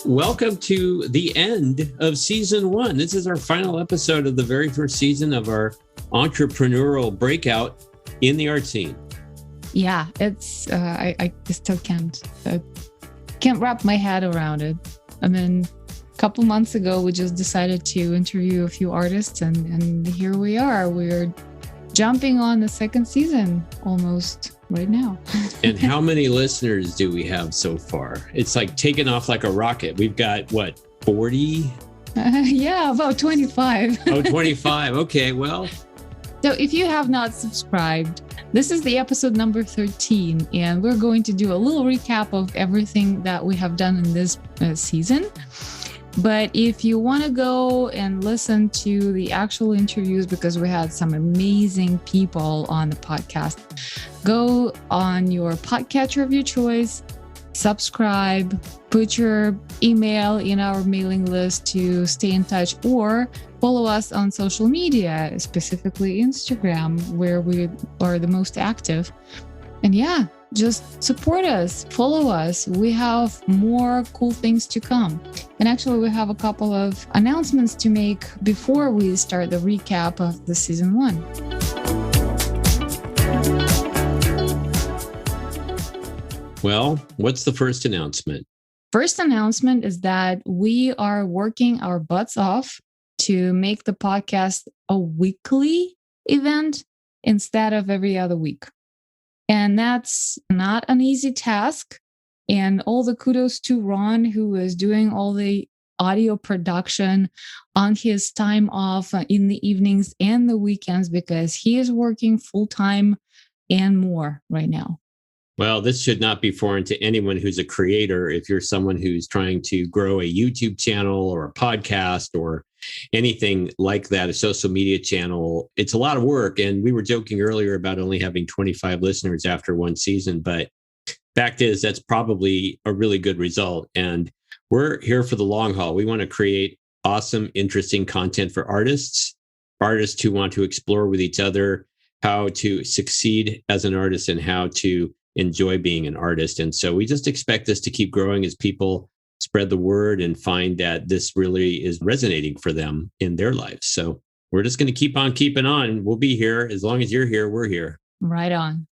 Welcome to the end of season 1. This is our final episode of the very first season of our entrepreneurial breakout in the art scene. Yeah, it's I still can't wrap my head around it. I mean, a couple months ago, we just decided to interview a few artists, and here we are. We're jumping on the second season almost right now. And how many listeners do we have so far? It's like taking off like a rocket. We've got, what, 40? Yeah, about 25. Oh, 25. Okay, well. So if you have not subscribed, this is the episode number 13, and we're going to do a little recap of everything that we have done in this season. But if you want to go and listen to the actual interviews, because we had some amazing people on the podcast, go on your podcatcher of your choice, subscribe, put your email in our mailing list to stay in touch, or follow us on social media, specifically Instagram, where we are the most active. And yeah, just support us, follow us. We have more cool things to come. And actually, we have a couple of announcements to make before we start the recap of the season 1. Well, what's the first announcement? First announcement is that we are working our butts off to make the podcast a weekly event instead of every other week. And that's not an easy task. And all the kudos to Ron, who is doing all the audio production on his time off in the evenings and the weekends, because he is working full time and more right now. Well, this should not be foreign to anyone who's a creator. If you're someone who's trying to grow a YouTube channel or a podcast or anything like that, a social media channel, it's a lot of work. And we were joking earlier about only having 25 listeners after one season, but fact is that's probably a really good result. And we're here for the long haul. We want to create awesome, interesting content for artists who want to explore with each other how to succeed as an artist and how to enjoy being an artist. And so we just expect this to keep growing as people spread the word and find that this really is resonating for them in their lives. So we're just going to keep on keeping on. We'll be here. As long as you're here, we're here. Right on.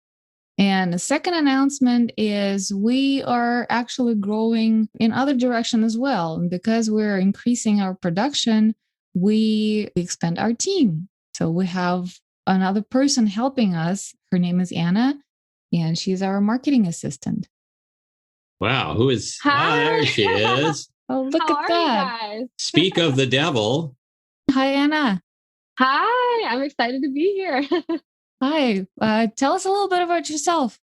And the second announcement is we are actually growing in other direction as well. And because we're increasing our production, we expand our team. So we have another person helping us. Her name is Anna, and she's our marketing assistant. Wow, who is? Hi. Oh, there she is. Oh, look How at are that. you guys? Speak of the devil. Hi, Anna. Hi, I'm excited to be here. Hi. Tell us a little bit about yourself.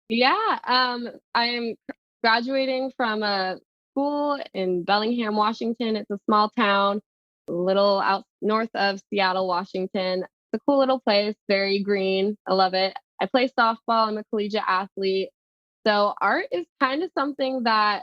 Yeah, I am graduating from a school in Bellingham, Washington. It's a small town, a little out north of Seattle, Washington. It's a cool little place, very green. I love it. I play softball. I'm a collegiate athlete. So art is kind of something that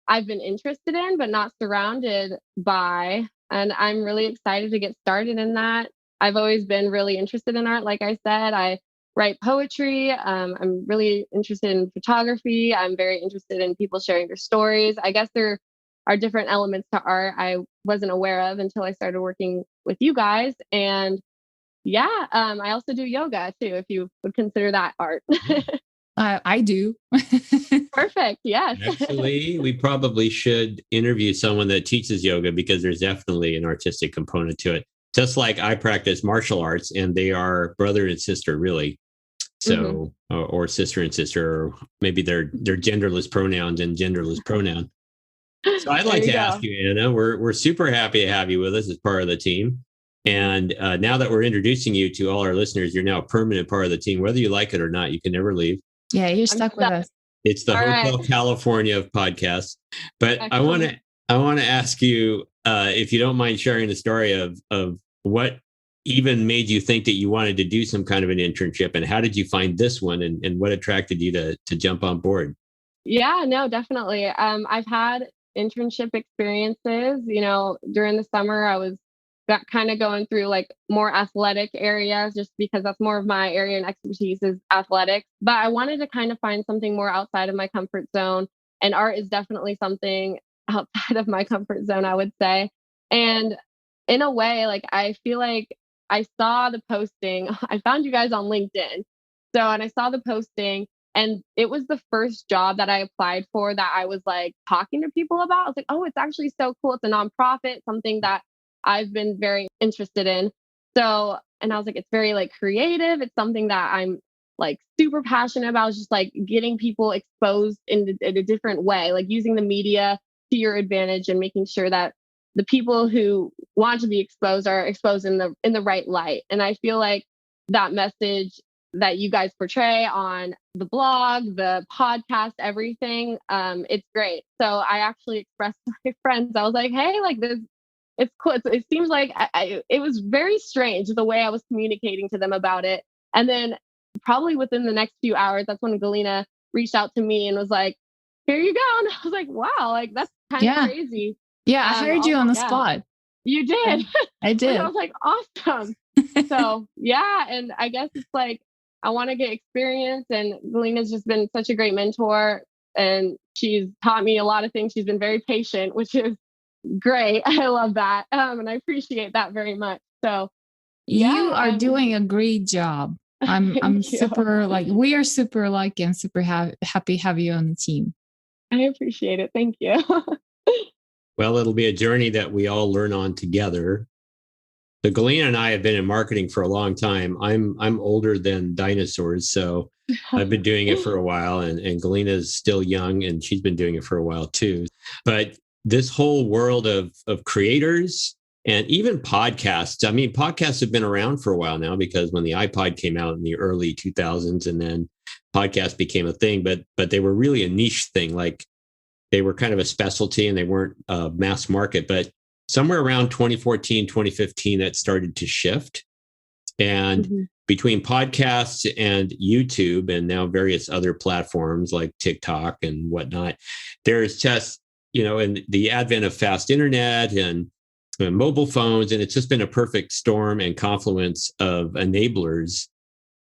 I've been interested in, but not surrounded by. And I'm really excited to get started in that. I've always been really interested in art. Like I said, I write poetry. I'm really interested in photography. I'm very interested in people sharing their stories. I guess there are different elements to art I wasn't aware of until I started working with you guys. And yeah, I also do yoga too, if you would consider that art. I do. Perfect. Yes. Actually, we probably should interview someone that teaches yoga because there's definitely an artistic component to it. Just like I practice martial arts and they are brother and sister, really. So, or sister and sister, or maybe they're genderless pronouns and genderless pronoun. So I'd like to ask you, Anna, we're super happy to have you with us as part of the team. And now that we're introducing you to all our listeners, you're now a permanent part of the team. Whether you like it or not, you can never leave. Yeah, you're stuck with us. It's the All Hotel right. California of podcasts. But Excellent. I want to ask you if you don't mind sharing the story of what even made you think that you wanted to do some kind of an internship, and how did you find this one, and what attracted you to jump on board? Yeah, no, definitely. I've had internship experiences. During the summer, I was kind of going through like more athletic areas, just because that's more of my area and expertise is athletics. But I wanted to kind of find something more outside of my comfort zone. And art is definitely something outside of my comfort zone, I would say. And in a way, like, I feel like I saw the posting. I found you guys on LinkedIn. So, and I saw the posting, and it was the first job that I applied for that I was like talking to people about. I was like, oh, it's actually so cool. It's a nonprofit, something that I've been very interested in. So, and I was like, it's very like creative. It's something that I'm like super passionate about. It's just like getting people exposed in a different way, like using the media to your advantage and making sure that the people who want to be exposed are exposed in the right light. And I feel like that message that you guys portray on the blog, the podcast, everything, it's great. So I actually expressed to my friends, I was like, hey, like this, it's cool. It seems like it was very strange the way I was communicating to them about it. And then probably within the next few hours, that's when Galina reached out to me and was like, here you go. And I was like, wow, like that's kind of crazy. Yeah, I hired you on the spot. You did. I did. And I was like, awesome. So yeah, and I guess it's like, I want to get experience, and Galina's just been such a great mentor, and she's taught me a lot of things. She's been very patient, which is great. I love that. And I appreciate that very much. So you are doing a great job. I'm super we are super lucky and super happy to have you on the team. I appreciate it. Thank you. Well, it'll be a journey that we all learn on together. So Galina and I have been in marketing for a long time. I'm older than dinosaurs, so I've been doing it for a while, and Galina's still young, and she's been doing it for a while too. But this whole world of creators and even podcasts, I mean, podcasts have been around for a while now, because when the iPod came out in the early 2000s, and then podcasts became a thing, but they were really a niche thing. Like, they were kind of a specialty and they weren't mass market. But somewhere around 2014, 2015, that started to shift. And between podcasts and YouTube, and now various other platforms like TikTok and whatnot, there's just, and the advent of fast internet and mobile phones, and it's just been a perfect storm and confluence of enablers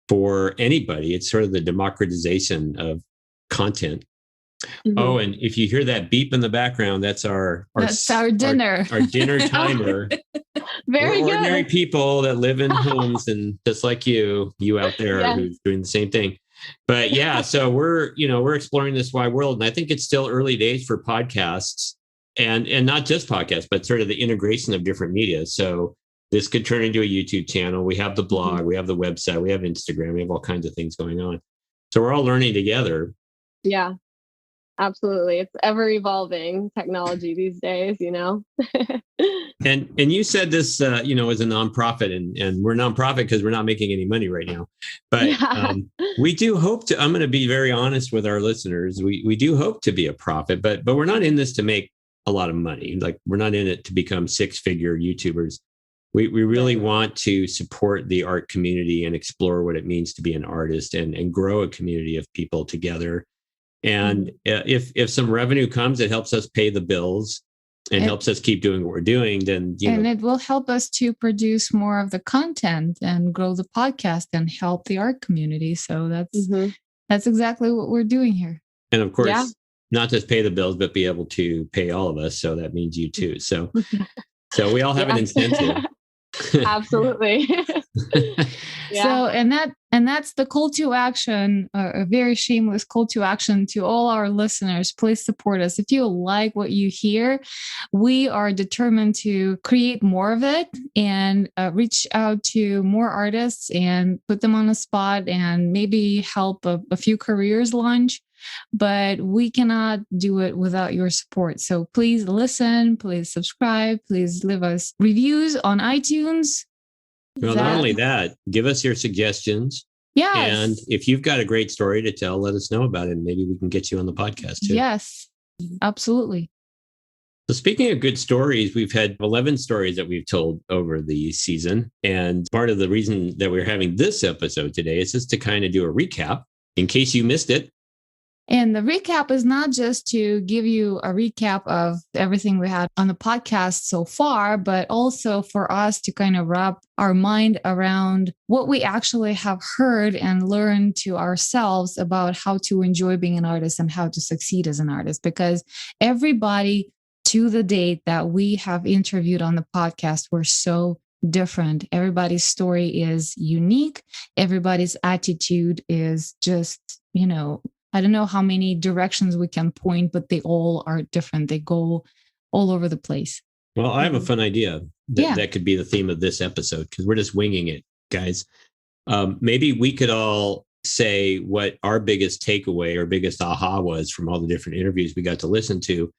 for anybody. It's sort of the democratization of content. Oh, and if you hear that beep in the background, that's our dinner. Our dinner timer. Very good. Ordinary people that live in homes, and just like you out there who's doing the same thing. But yeah, so we're exploring this wide world, and I think it's still early days for podcasts, and not just podcasts, but sort of the integration of different media. So this could turn into a YouTube channel. We have the blog, we have the website, we have Instagram, we have all kinds of things going on. So we're all learning together. Yeah. Absolutely. It's ever evolving technology these days, And you said this, as a nonprofit, and we're a nonprofit because we're not making any money right now. But we do hope to, I'm going to be very honest with our listeners. We do hope to be a profit, but we're not in this to make a lot of money. Like, we're not in it to become 6-figure YouTubers. We really want to support the art community and explore what it means to be an artist, and grow a community of people together. And if some revenue comes, it helps us pay the bills and helps us keep doing what we're doing, then it will help us to produce more of the content and grow the podcast and help the art community. So that's exactly what we're doing here. And of course, not just pay the bills, but be able to pay all of us. So that means you too. So we all have an incentive. Absolutely. So, and that's the call to action, a very shameless call to action to all our listeners. Please support us. If you like what you hear, we are determined to create more of it and reach out to more artists and put them on the spot, and maybe help a few careers launch. But we cannot do it without your support. So please listen, please subscribe, please leave us reviews on iTunes. Well, not only that, give us your suggestions. Yes. And if you've got a great story to tell, let us know about it. And maybe we can get you on the podcast too. Yes, absolutely. So speaking of good stories, we've had 11 stories that we've told over the season. And part of the reason that we're having this episode today is just to kind of do a recap in case you missed it. And the recap is not just to give you a recap of everything we had on the podcast so far, but also for us to kind of wrap our mind around what we actually have heard and learned to ourselves about how to enjoy being an artist and how to succeed as an artist. Because everybody to the date that we have interviewed on the podcast were so different. Everybody's story is unique. Everybody's attitude is just, I don't know how many directions we can point, but they all are different. They go all over the place. Well, I have a fun idea that could be the theme of this episode, because we're just winging it, guys. Maybe we could all say what our biggest takeaway or biggest aha was from all the different interviews we got to listen to.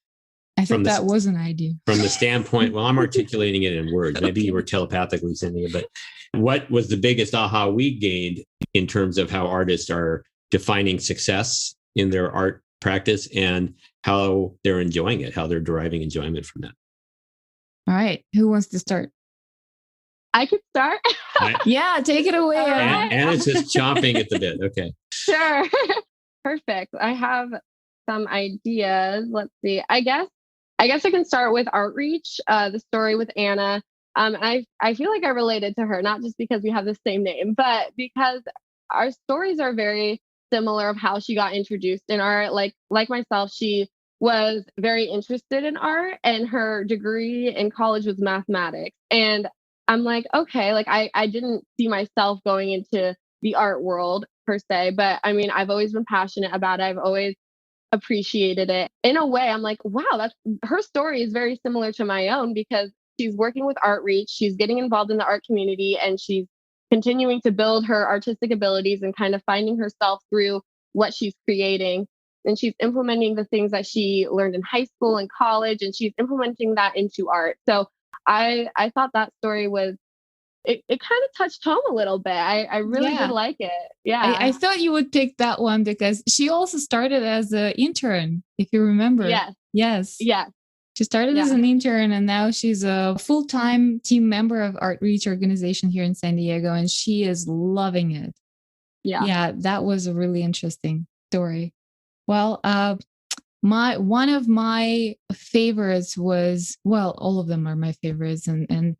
I think that was an idea. From the standpoint, well, I'm articulating it in words. Maybe you were telepathically sending it, but what was the biggest aha we gained in terms of how artists are defining success in their art practice and how they're enjoying it, how they're deriving enjoyment from that? All right. Who wants to start? I could start. Yeah, take it away. Anna's just chomping at the bit. Okay. Sure. Perfect. I have some ideas. Let's see. I guess I can start with Outreach, the story with Anna. I feel like I related to her, not just because we have the same name, but because our stories are very similar of how she got introduced in art. Like myself, she was very interested in art, and her degree in college was mathematics. And I'm like, okay, like I didn't see myself going into the art world per se, but I mean, I've always been passionate about it. I've always appreciated it. In a way, I'm like, wow, her story is very similar to my own, because she's working with Outreach, she's getting involved in the art community, and she's continuing to build her artistic abilities and kind of finding herself through what she's creating. And she's implementing the things that she learned in high school and college, and she's implementing that into art. So I thought that story was, it kind of touched home a little bit. I really did like it. Yeah. I thought you would pick that one because she also started as an intern, if you remember. Yes. She started as an intern, and now she's a full-time team member of Outreach organization here in San Diego, and she is loving it. Yeah, that was a really interesting story. Well, one of my favorites was, well, all of them are my favorites, and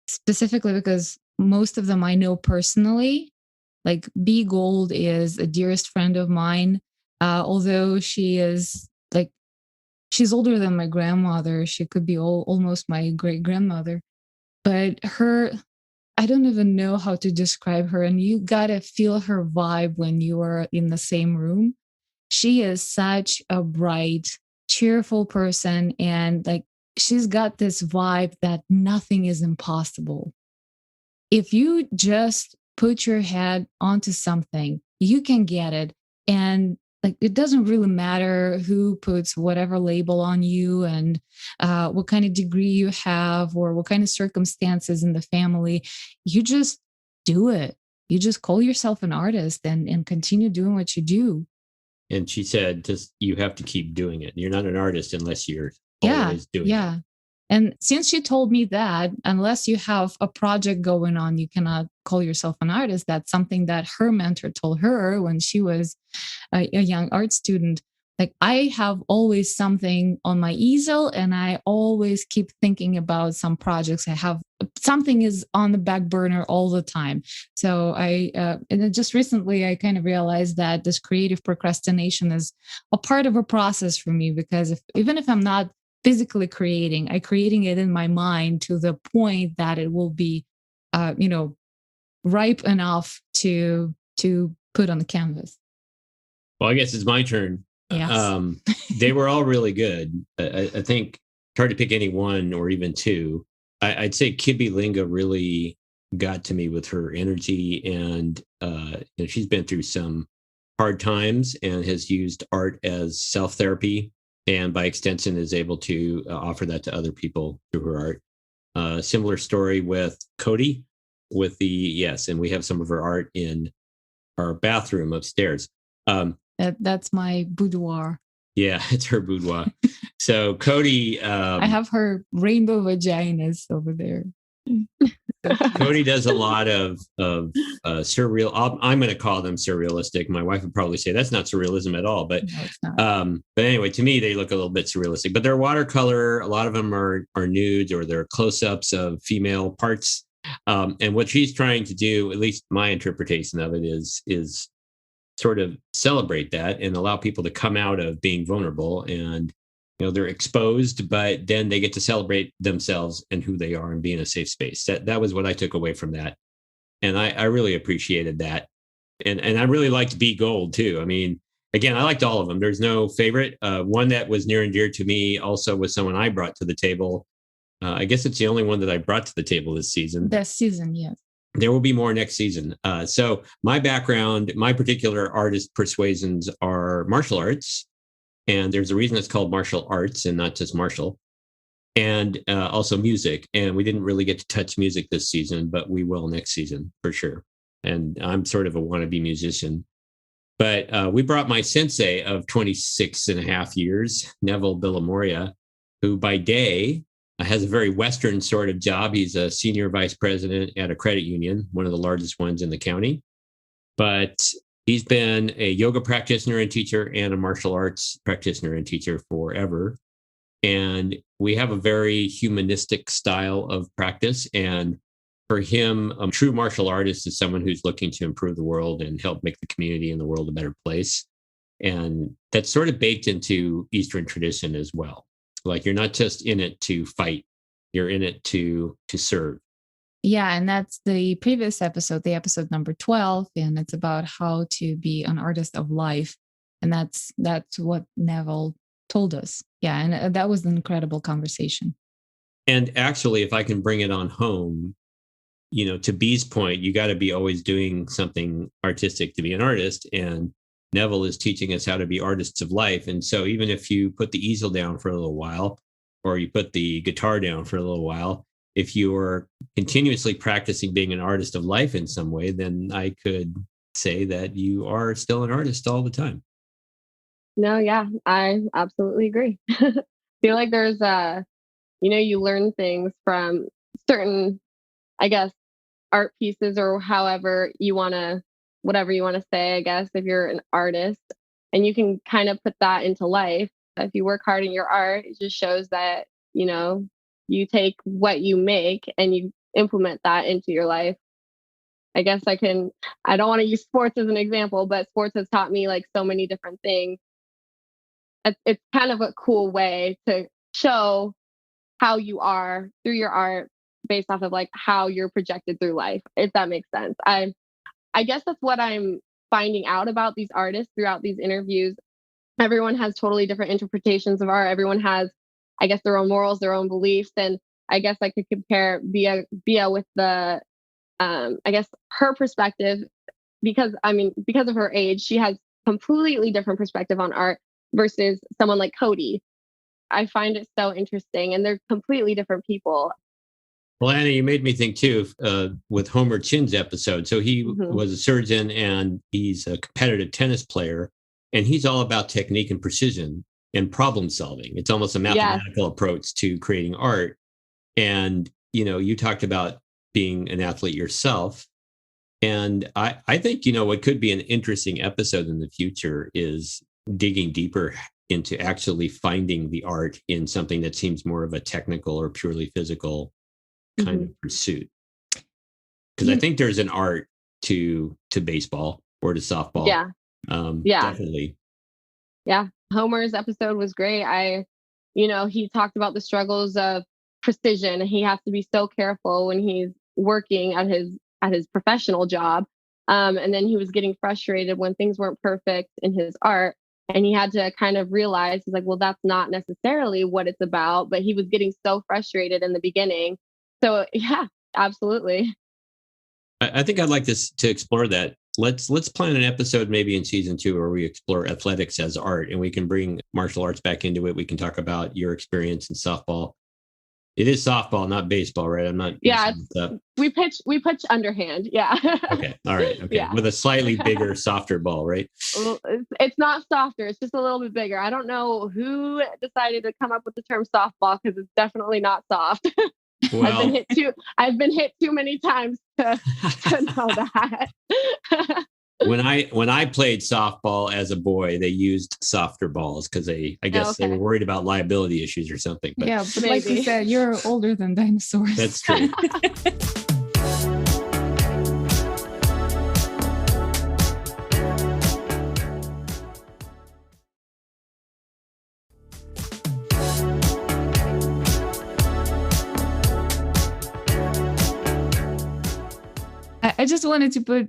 specifically because most of them I know personally. Like B Gold is a dearest friend of mine, although she is she's older than my grandmother. She could be almost my great grandmother, but I don't even know how to describe her. And you gotta feel her vibe when you are in the same room. She is such a bright, cheerful person. And she's got this vibe that nothing is impossible. If you just put your head onto something, you can get it. And it doesn't really matter who puts whatever label on you and what kind of degree you have or what kind of circumstances in the family. You just do it. You just call yourself an artist and continue doing what you do. And she said, just you have to keep doing it. You're not an artist unless you're always doing it. And since she told me that, unless you have a project going on, you cannot call yourself an artist. That's something that her mentor told her when she was a young art student. I have always something on my easel, and I always keep thinking about some projects. I have something is on the back burner all the time. So and just recently I kind of realized that this creative procrastination is a part of a process for me, because even if I'm not physically creating it in my mind to the point that it will be, ripe enough to put on the canvas. Well, I guess it's my turn. Yes. They were all really good. I think it's hard to pick any one or even two. I'd say Kibbi Linga really got to me with her energy, and she's been through some hard times and has used art as self-therapy, and by extension is able to offer that to other people through her art. Similar story with Cody with and we have some of her art in our bathroom upstairs. That's my boudoir. Yeah, it's her boudoir. So Cody... I have her rainbow vaginas over there. Cody does a lot of surreal. I'm going to call them surrealistic. My wife would probably say that's not surrealism at all. But no, it's not. But anyway, to me, they look a little bit surrealistic. But they're watercolor. A lot of them are nudes, or they're close-ups of female parts. And what she's trying to do, at least my interpretation of it, is sort of celebrate that and allow people to come out of being vulnerable and they're exposed, but then they get to celebrate themselves and who they are and be in a safe space. That was what I took away from that. And I really appreciated that. And I really liked Be Gold too. I mean, again, I liked all of them. There's no favorite. One that was near and dear to me also was someone I brought to the table. I guess it's the only one that I brought to the table this season. This season, yes. There will be more next season. So my background, my particular artist persuasions are martial arts. And there's a reason it's called martial arts and not just martial. And also music. And we didn't really get to touch music this season, but we will next season for sure. And I'm sort of a wannabe musician. But we brought my sensei of 26 and a half years, Neville Billimoria, who by day has a very Western sort of job. He's a senior vice president at a credit union, one of the largest ones in the county. But he's been a yoga practitioner and teacher and a martial arts practitioner and teacher forever. And we have a very humanistic style of practice. And for him, a true martial artist is someone who's looking to improve the world and help make the community and the world a better place. And that's sort of baked into Eastern tradition as well. Like you're not just in it to fight, you're in it to serve. Yeah, and that's the previous episode, the episode number 12, and it's about how to be an artist of life. And that's what Neville told us. Yeah, and that was an incredible conversation. And actually, if I can bring it on home, to Bee's point, you got to be always doing something artistic to be an artist. And Neville is teaching us how to be artists of life. And so even if you put the easel down for a little while, or you put the guitar down for a little while, if you are continuously practicing being an artist of life in some way, then I could say that you are still an artist all the time. No, yeah, I absolutely agree. I feel like there's you learn things from certain, I guess, art pieces or whatever you want to say, I guess, if you're an artist, and you can kind of put that into life. If you work hard in your art, it just shows that, you take what you make and you implement that into your life. I guess I don't want to use sports as an example, but sports has taught me like so many different things. It's kind of a cool way to show how you are through your art based off of like how you're projected through life, if that makes sense. I guess that's what I'm finding out about these artists throughout these interviews. Everyone has totally different interpretations of art. Everyone has, I guess, their own morals, their own beliefs. And I guess I could compare Bia with the, I guess, her perspective, because of her age, she has completely different perspective on art versus someone like Cody. I find it so interesting, and they're completely different people. Well, Anna, you made me think too with Homer Chin's episode. So he was a surgeon and he's a competitive tennis player, and he's all about technique and precision and problem solving. It's almost a mathematical approach to creating art. And, you talked about being an athlete yourself. And I think, what could be an interesting episode in the future is digging deeper into actually finding the art in something that seems more of a technical or purely physical kind of pursuit. Because I think there's an art to baseball or to softball. Yeah. Definitely. Yeah. Homer's episode was great. He talked about the struggles of precision. He has to be so careful when he's working at his professional job. And then he was getting frustrated when things weren't perfect in his art. And he had to kind of realize, he's like, well, that's not necessarily what it's about. But he was getting so frustrated in the beginning. So yeah, absolutely. I think I'd like to explore that. Let's plan an episode maybe in season 2 where we explore athletics as art, and we can bring martial arts back into it. We can talk about your experience in softball. It is softball, not baseball, right? I'm not. Yeah, we pitch underhand. Yeah. Okay. All right. Okay. Yeah. With a slightly bigger, softer ball, right? It's not softer. It's just a little bit bigger. I don't know who decided to come up with the term softball, because it's definitely not soft. Well, I've been hit too many times to know that. When I played softball as a boy, they used softer balls because they were worried about liability issues or something. But yeah, but like you said, you're older than dinosaurs. That's true. I just wanted to put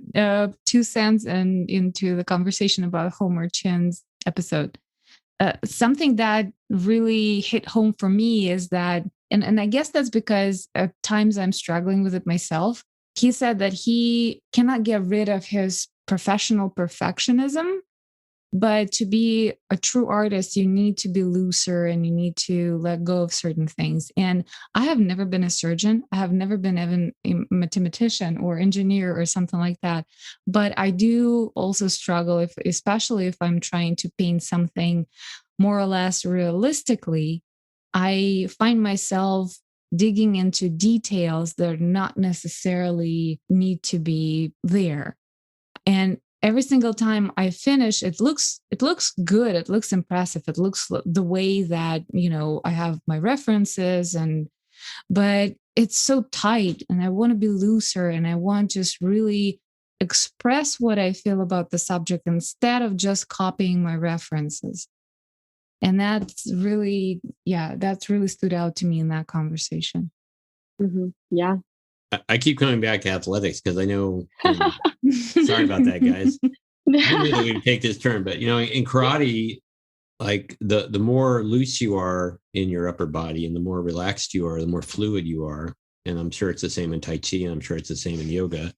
2 cents into the conversation about Homer Chin's episode. Something that really hit home for me is that, and I guess that's because at times I'm struggling with it myself. He said that he cannot get rid of his professional perfectionism, but to be a true artist, you need to be looser and you need to let go of certain things. And I have never been a surgeon. I have never been even a mathematician or engineer or something like that. But I do also struggle, especially if I'm trying to paint something more or less realistically. I find myself digging into details that not necessarily need to be there. And every single time I finish, it looks good. It looks impressive. It looks the way that, I have my references but it's so tight and I want to be looser and I want just really express what I feel about the subject instead of just copying my references. And that's really stood out to me in that conversation. Mm-hmm. Yeah. I keep coming back to athletics because I know, sorry about that, guys. I knew that we'd take this turn, but in karate, like the more loose you are in your upper body and the more relaxed you are, the more fluid you are. And I'm sure it's the same in Tai Chi, and I'm sure it's the same in yoga.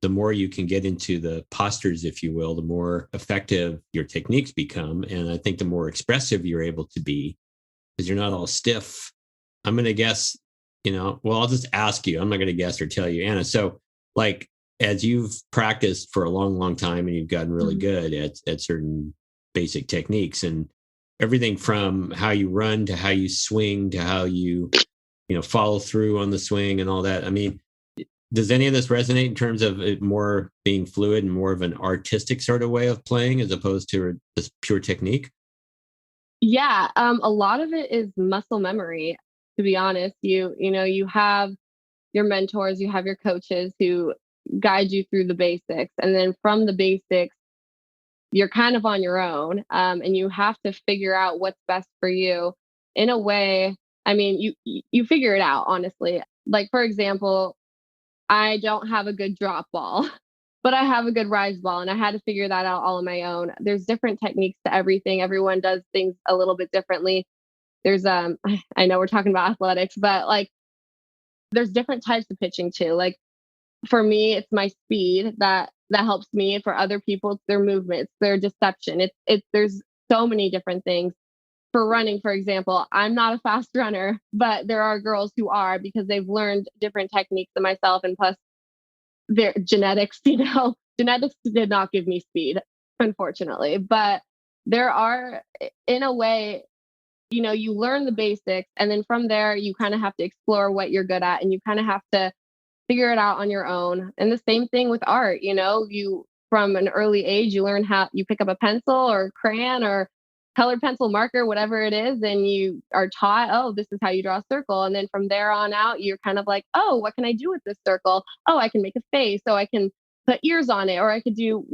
The more you can get into the postures, if you will, the more effective your techniques become. And I think the more expressive you're able to be because you're not all stiff. I'm going to guess, I'll just ask you. I'm not going to guess or tell you, Anna. So like, as you've practiced for a long, long time and you've gotten really good at certain basic techniques and everything from how you run to how you swing to how you, follow through on the swing and all that. I mean, does any of this resonate in terms of it more being fluid and more of an artistic sort of way of playing as opposed to just pure technique? Yeah. A lot of it is muscle memory, to be honest. You have your mentors, you have your coaches who guide you through the basics. And then from the basics, you're kind of on your own. And you have to figure out what's best for you in a way. I mean, you figure it out, honestly. Like, for example, I don't have a good drop ball, but I have a good rise ball. And I had to figure that out all on my own. There's different techniques to everything. Everyone does things a little bit differently. There's, I know we're talking about athletics, but like, there's different types of pitching too. Like for me, it's my speed that helps me. For other people, it's their movements, their deception. There's so many different things. For running, for example, I'm not a fast runner, but there are girls who are because they've learned different techniques than myself. And plus their genetics, genetics did not give me speed, unfortunately, but there are, in a way, you learn the basics and then from there, you kind of have to explore what you're good at and you kind of have to figure it out on your own. And the same thing with art, you from an early age, you learn how you pick up a pencil or crayon or colored pencil marker, whatever it is, and you are taught, oh, this is how you draw a circle. And then from there on out, you're kind of like, oh, what can I do with this circle? Oh, I can make a face. So I can put ears on it, or I could do,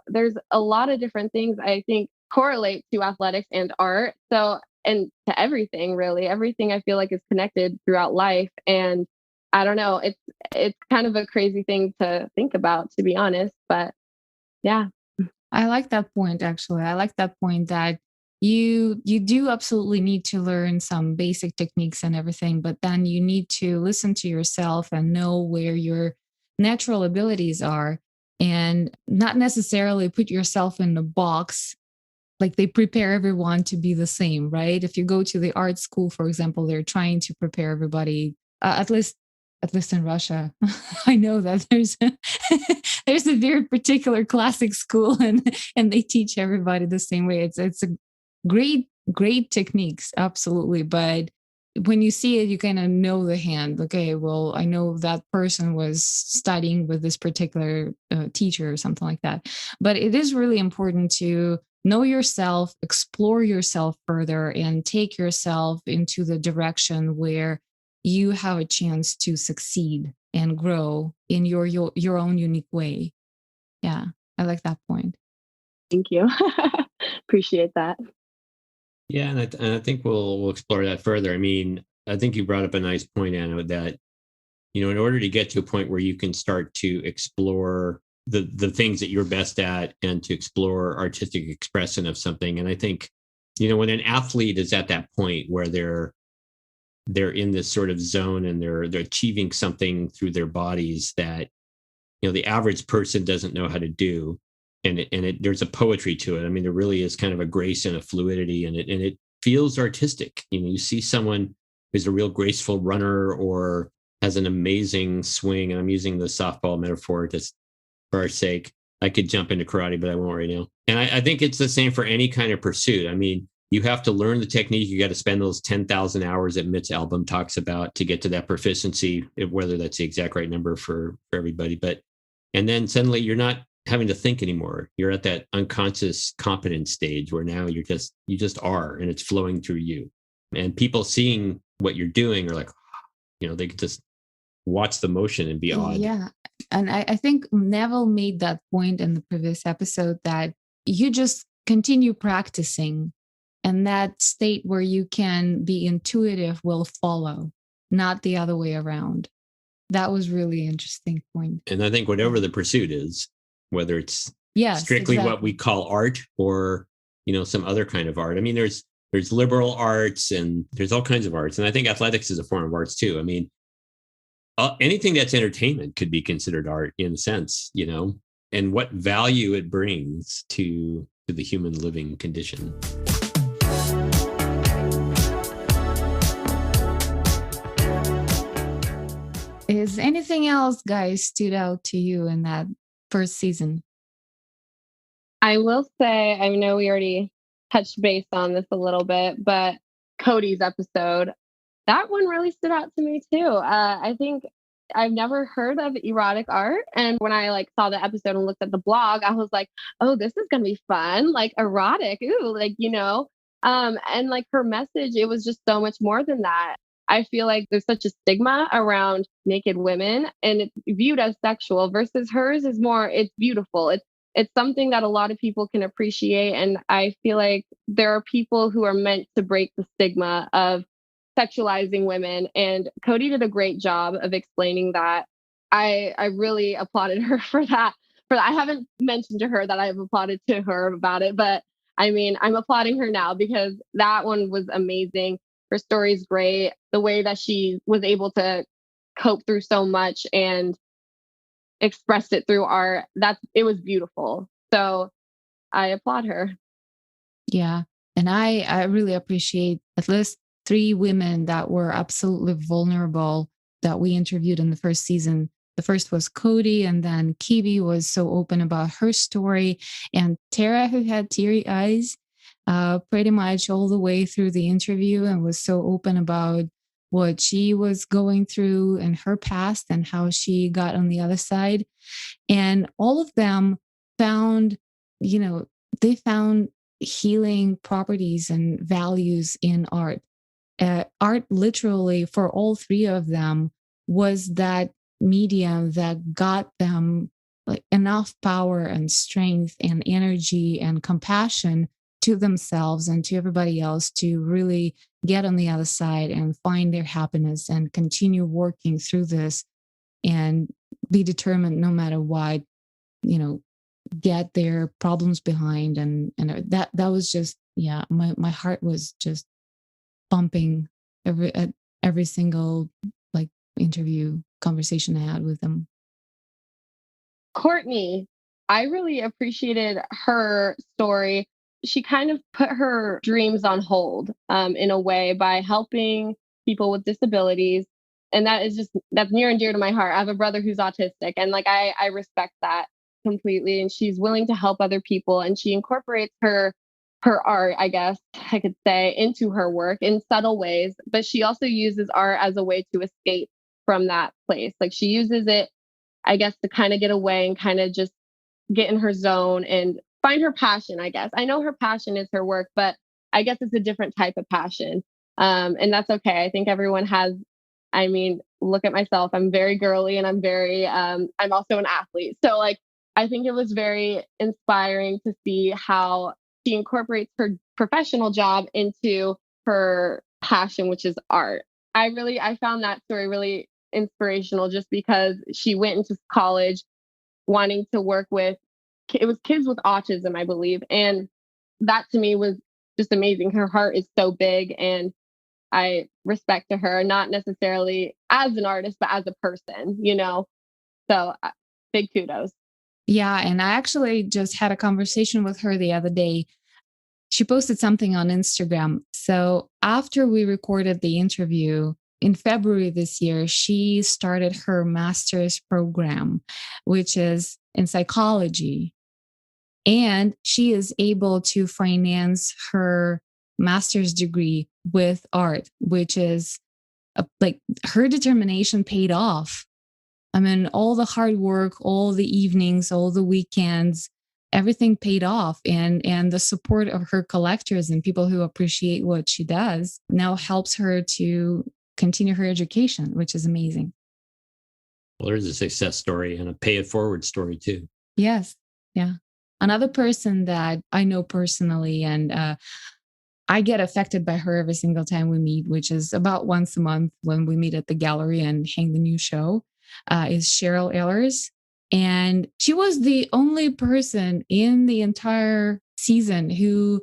there's a lot of different things I think correlate to athletics and art. So, and to everything, really, everything I feel like is connected throughout life. And I don't know, it's kind of a crazy thing to think about, to be honest, but yeah. I like that point, actually. I like that point that you do absolutely need to learn some basic techniques and everything, but then you need to listen to yourself and know where your natural abilities are and not necessarily put yourself in a box. Like they prepare everyone to be the same, right? If you go to the art school, for example, they're trying to prepare everybody, at least in Russia. I know that there's a very particular classic school and they teach everybody the same way. It's a great techniques, absolutely. But when you see it, you kind of know the hand. Okay, well, I know that person was studying with this particular teacher or something like that. But it is really important to know yourself, explore yourself further, and take yourself into the direction where you have a chance to succeed and grow in your own unique way. Yeah, I like that point. Thank you. Appreciate that. Yeah, and I think we'll explore that further. I mean, I think you brought up a nice point, Anna, that in order to get to a point where you can start to explore the things that you're best at and to explore artistic expression of something. And I think, when an athlete is at that point where they're in this sort of zone and they're achieving something through their bodies that, the average person doesn't know how to do. And there's a poetry to it. I mean, there really is kind of a grace and a fluidity in it, and it feels artistic. You see someone who's a real graceful runner or has an amazing swing. And I'm using the softball metaphor just for our sake. I could jump into karate, but I won't right now. And I think it's the same for any kind of pursuit. I mean, you have to learn the technique. You got to spend those 10,000 hours that Mitt's album talks about to get to that proficiency, whether that's the exact right number for everybody. And then suddenly you're not having to think anymore. You're at that unconscious competence stage where now you just are, and it's flowing through you. And people seeing what you're doing are like, they can just watch the motion and be awed. Yeah. And I think Neville made that point in the previous episode that you just continue practicing, and that state where you can be intuitive will follow, not the other way around. That was really interesting point. And I think whatever the pursuit is, whether it's strictly what we call art or, some other kind of art. I mean, there's liberal arts and there's all kinds of arts. And I think athletics is a form of arts too. I mean, anything that's entertainment could be considered art in a sense, and what value it brings to the human living condition. Is anything else, guys, stood out to you in that first season? I will say, I know we already touched base on this a little bit, but Cody's episode, that one really stood out to me too. I think I've never heard of erotic art. And when I saw the episode and looked at the blog, I was like, oh, this is going to be fun. Like erotic. Ooh, and her message, it was just so much more than that. I feel like there's such a stigma around naked women and it's viewed as sexual versus hers is more, it's beautiful. It's something that a lot of people can appreciate. And I feel like there are people who are meant to break the stigma of sexualizing women. And Cody did a great job of explaining that. I really applauded her for that. I haven't mentioned to her that I've applauded to her about it, but I mean, I'm applauding her now because that one was amazing. Her story's great. The way that she was able to cope through so much and expressed it through art, it was beautiful. So I applaud her. Yeah. And I really appreciate at least 3 women that were absolutely vulnerable that we interviewed in the first season. The first was Cody, and then Kibbi was so open about her story, and Tara, who had teary eyes pretty much all the way through the interview and was so open about what she was going through in her past and how she got on the other side. And all of them found, they found healing properties and values in art. Art literally for all 3 of them was that medium that got them enough power and strength and energy and compassion to themselves and to everybody else to really get on the other side and find their happiness and continue working through this and be determined no matter what, get their problems behind. And that was just, my heart was just bumping every single interview conversation I had with them. Courtney, I really appreciated her story. She kind of put her dreams on hold in a way by helping people with disabilities. And that's near and dear to my heart. I have a brother who's autistic, and I respect that completely. And she's willing to help other people, and she incorporates her art, I guess I could say, into her work in subtle ways. But she also uses art as a way to escape from that place. She uses it, I guess, to kind of get away and kind of just get in her zone and find her passion, I guess. I know her passion is her work, but I guess it's a different type of passion. And that's okay. I think everyone has, look at myself. I'm very girly and I'm also an athlete. So I think it was very inspiring to see how she incorporates her professional job into her passion, which is art. I found that story really inspirational just because she went into college wanting to work with, it was kids with autism, I believe. And that to me was just amazing. Her heart is so big, and I respect to her, not necessarily as an artist, but as a person, So big kudos. Yeah. And I actually just had a conversation with her the other day. She posted something on Instagram. So after we recorded the interview in February this year, she started her master's program, which is in psychology. And she is able to finance her master's degree with art, which is like her determination paid off. I mean, all the hard work, all the evenings, all the weekends, everything paid off. And the support of her collectors and people who appreciate what she does now helps her to continue her education, which is amazing. Well, there's a success story and a pay it forward story too. Yes. Yeah. Another person that I know personally, and I get affected by her every single time we meet, which is about once a month when we meet at the gallery and hang the new show, is Cheryl Ehlers. And she was the only person in the entire season who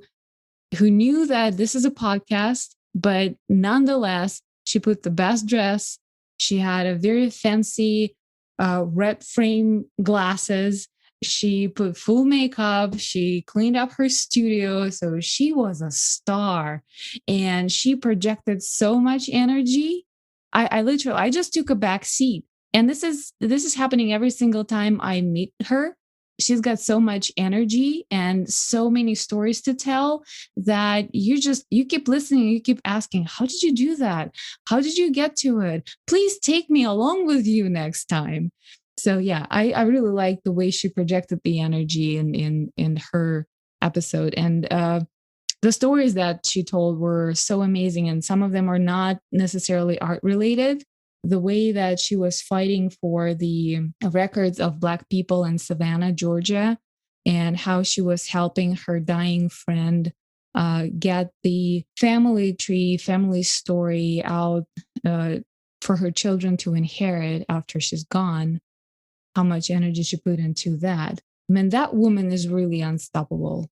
knew that this is a podcast, but nonetheless, she put the best dress. She had a very fancy red frame glasses. She put full makeup. She cleaned up her studio. So she was a star, and she projected so much energy. I just took a back seat. And this is happening every single time I meet her. She's got so much energy and so many stories to tell that you keep listening, you keep asking, how did you do that? How did you get to it? Please take me along with you next time. So yeah, I really like the way she projected the energy in her episode. And the stories that she told were so amazing. And some of them are not necessarily art related. The way that she was fighting for the records of Black people in Savannah, Georgia, and how she was helping her dying friend get the family tree, family story out for her children to inherit after she's gone. How much energy she put into that. I mean, that woman is really unstoppable.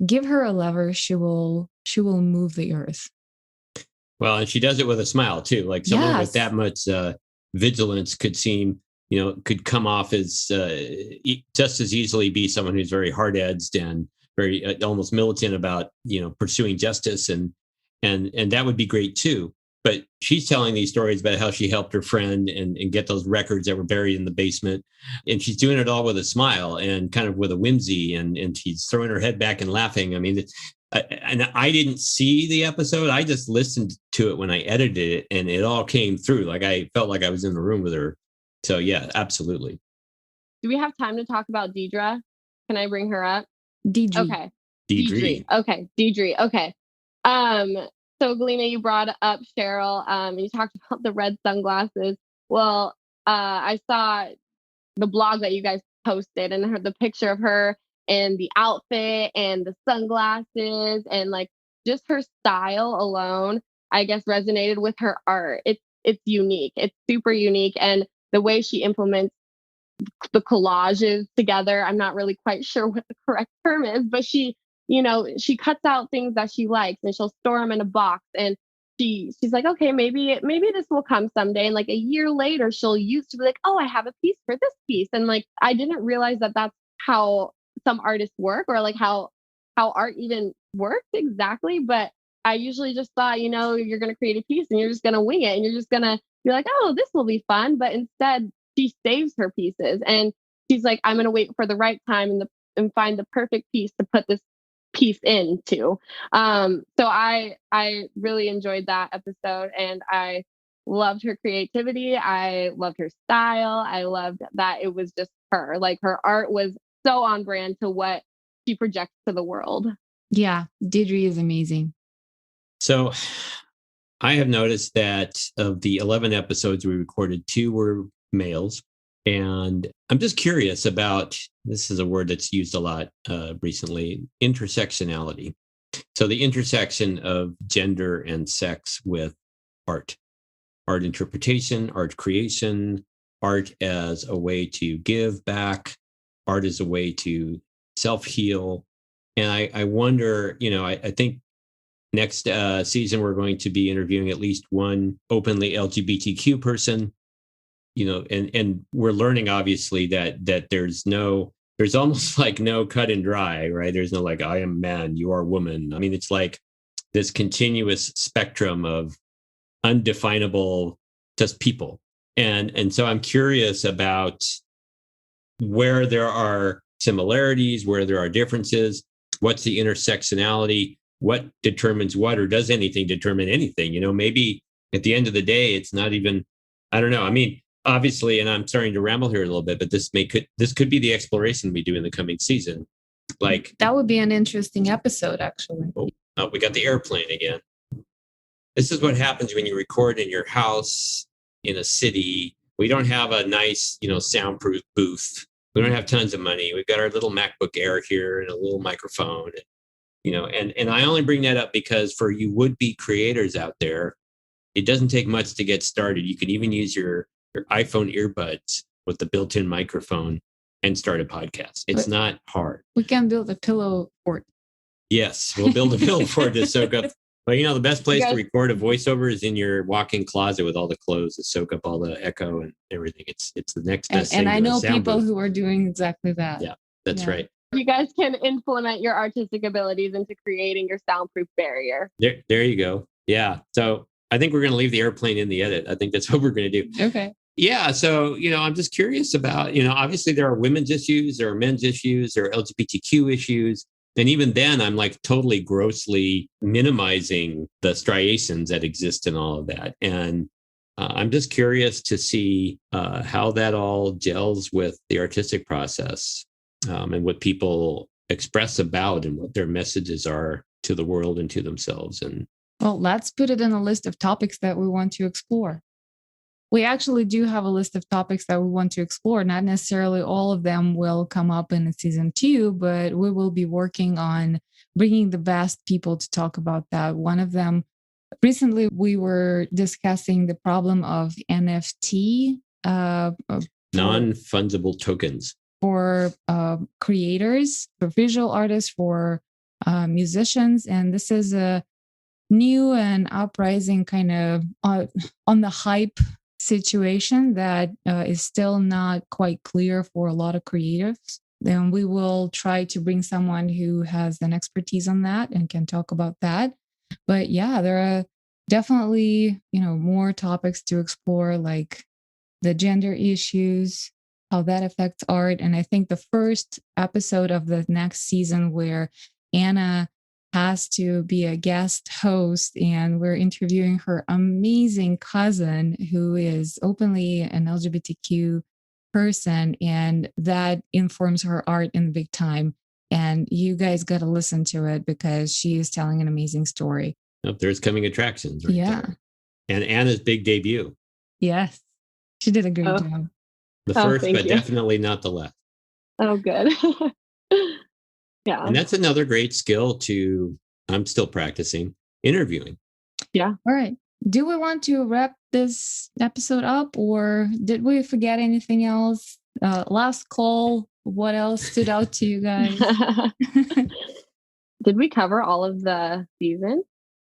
Give her a lever, she will move the earth. Well, and she does it with a smile too. Like someone with that much vigilance could come off as just as easily be someone who's very hard-edged and very almost militant about pursuing justice, and that would be great too. But she's telling these stories about how she helped her friend and get those records that were buried in the basement, and she's doing it all with a smile and kind of with a whimsy, and she's throwing her head back and laughing. I mean, and I didn't see the episode. I just listened to it when I edited it, and it all came through. Like I felt like I was in the room with her. So yeah, absolutely. Do we have time to talk about Deidre? Can I bring her up? Deidre. Okay. Deidre. Okay. Deidre. Okay. So Galina, you brought up Cheryl. You talked about the red sunglasses. Well, I saw the blog that you guys posted and the picture of her and the outfit and the sunglasses and like just her style alone, I guess resonated with her art. It's unique. It's super unique. And the way she implements the collages together, I'm not really quite sure what the correct term is, but she cuts out things that she likes and she'll store them in a box. And she's like, okay, maybe this will come someday. And like a year later, she'll be like, oh, I have a piece for this piece. And like, I didn't realize that that's how some artists work, or like how art even works exactly. But I usually just thought, you're going to create a piece and you're just going to wing it and you're just going to be like, oh, this will be fun. But instead she saves her pieces and she's like, I'm going to wait for the right time and find the perfect piece to put this piece into. So I really enjoyed that episode, and I loved her creativity. I loved her style. I loved that it was just her. Like her art was so on brand to what she projects to the world. Yeah, Deidre is amazing. So I have noticed that of the 11 episodes we recorded, 2 were males. And I'm just curious about, this is a word that's used a lot recently, intersectionality. So the intersection of gender and sex with art. art interpretation, art creation, art as a way to give back, art as a way to self-heal. And I wonder, I think next season we're going to be interviewing at least one openly LGBTQ person, and we're learning obviously that there's almost like no cut and dry, right? There's no like, I am man, you are woman. I mean, it's like this continuous spectrum of undefinable just people. And so I'm curious about where there are similarities, where there are differences, what's the intersectionality, what determines what, or does anything determine anything? Maybe at the end of the day, it's not even, I don't know. I mean, obviously, and I'm starting to ramble here a little bit, but this could be the exploration we do in the coming season. Like that would be an interesting episode, actually. Oh, we got the airplane again. This is what happens when you record in your house in a city. We don't have a nice, soundproof booth. We don't have tons of money. We've got our little MacBook Air here and a little microphone, and I only bring that up because for you would-be creators out there, it doesn't take much to get started. You can even use your iPhone earbuds with the built-in microphone and start a podcast. It's not hard. We can build a pillow fort. Yes, we'll build a pillow fort to soak up. But the best place to record a voiceover is in your walk-in closet with all the clothes to soak up all the echo and everything. It's the next best thing. And I know people who are doing exactly that. Yeah, that's right. You guys can implement your artistic abilities into creating your soundproof barrier. There you go. Yeah. So I think we're going to leave the airplane in the edit. I think that's what we're going to do. Okay. Yeah. So, I'm just curious about, obviously there are women's issues, there are men's issues, there are LGBTQ issues. And even then, I'm like totally grossly minimizing the striations that exist in all of that. And I'm just curious to see how that all gels with the artistic process and what people express about and what their messages are to the world and to themselves. And well, let's put it in a list of topics that we want to explore. We actually do have a list of topics that we want to explore. Not necessarily all of them will come up in season 2, but we will be working on bringing the best people to talk about that. One of them, recently we were discussing the problem of NFT. Non-fungible tokens. For creators, for visual artists, for musicians. And this is a new and uprising kind of on the hype situation that is still not quite clear for a lot of creatives. Then we will try to bring someone who has an expertise on that and can talk about that. But yeah, there are definitely, more topics to explore, like the gender issues, how that affects art. And I think the first episode of the next season where Anna has to be a guest host and we're interviewing her amazing cousin who is openly an LGBTQ person, and that informs her art in big time. And you guys got to listen to it because she is telling an amazing story. Oh, there's coming attractions right there. And Anna's big debut. Yes, she did a great job. The first, but definitely not the last. Oh, good. Yeah. And that's another great skill I'm still practicing, interviewing. Yeah. All right. Do we want to wrap this episode up, or did we forget anything else? Last call. What else stood out to you guys? Did we cover all of the season?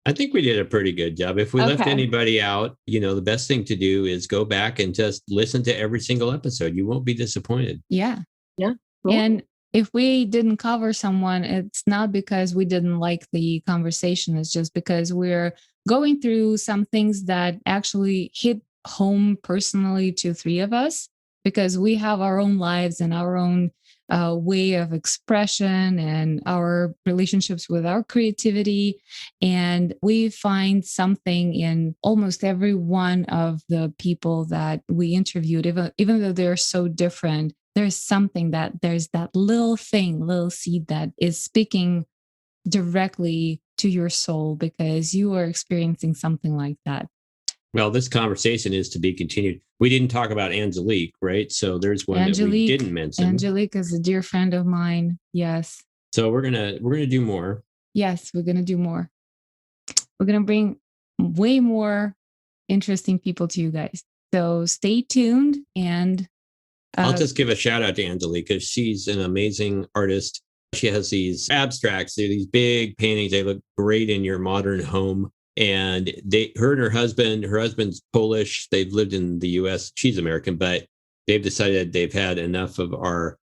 I think we did a pretty good job. If we left anybody out, the best thing to do is go back and just listen to every single episode. You won't be disappointed. Yeah. Yeah. Cool. And if we didn't cover someone, it's not because we didn't like the conversation. It's just because we're going through some things that actually hit home personally to 3 of us, because we have our own lives and our own way of expression and our relationships with our creativity. And we find something in almost every one of the people that we interviewed, even though they're so different. There's something there's that little seed that is speaking directly to your soul because you are experiencing something like that. Well, this conversation is to be continued. We didn't talk about Angelique, right? So there's one that we didn't mention. Angelique is a dear friend of mine. Yes. So we're gonna do more. Yes, we're gonna do more. We're gonna bring way more interesting people to you guys. So stay tuned. And I'll just give a shout out to Angelique because she's an amazing artist. She has these abstracts, these big paintings. They look great in your modern home. And her and her husband's Polish. They've lived in the US. She's American, but they've decided they've had enough of our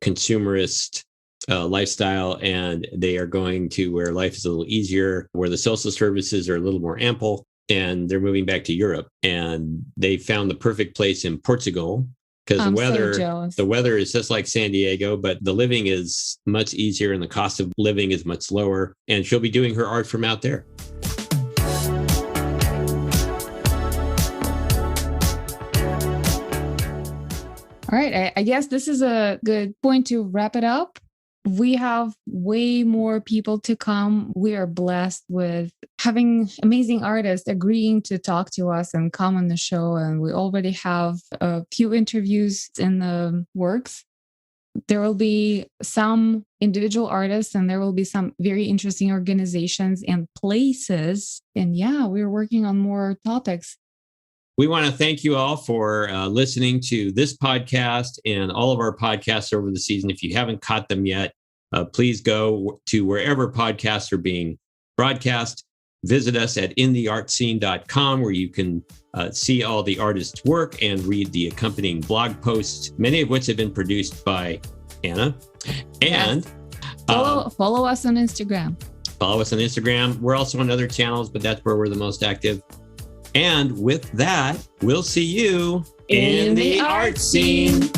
consumerist lifestyle, and they are going to where life is a little easier, where the social services are a little more ample, and they're moving back to Europe. And they found the perfect place in Portugal because the weather is just like San Diego, but the living is much easier and the cost of living is much lower. And she'll be doing her art from out there. All right. I guess this is a good point to wrap it up. We have way more people to come. We are blessed with having amazing artists agreeing to talk to us and come on the show. And we already have a few interviews in the works. There will be some individual artists and there will be some very interesting organizations and places. And yeah, we're working on more topics. We want to thank you all for listening to this podcast and all of our podcasts over the season. If you haven't caught them yet, please go to wherever podcasts are being broadcast. Visit us at intheartscene.com, where you can see all the artists' work and read the accompanying blog posts, many of which have been produced by Anna. And follow us on Instagram. Follow us on Instagram. We're also on other channels, but that's where we're the most active. And with that, we'll see you in the art scene.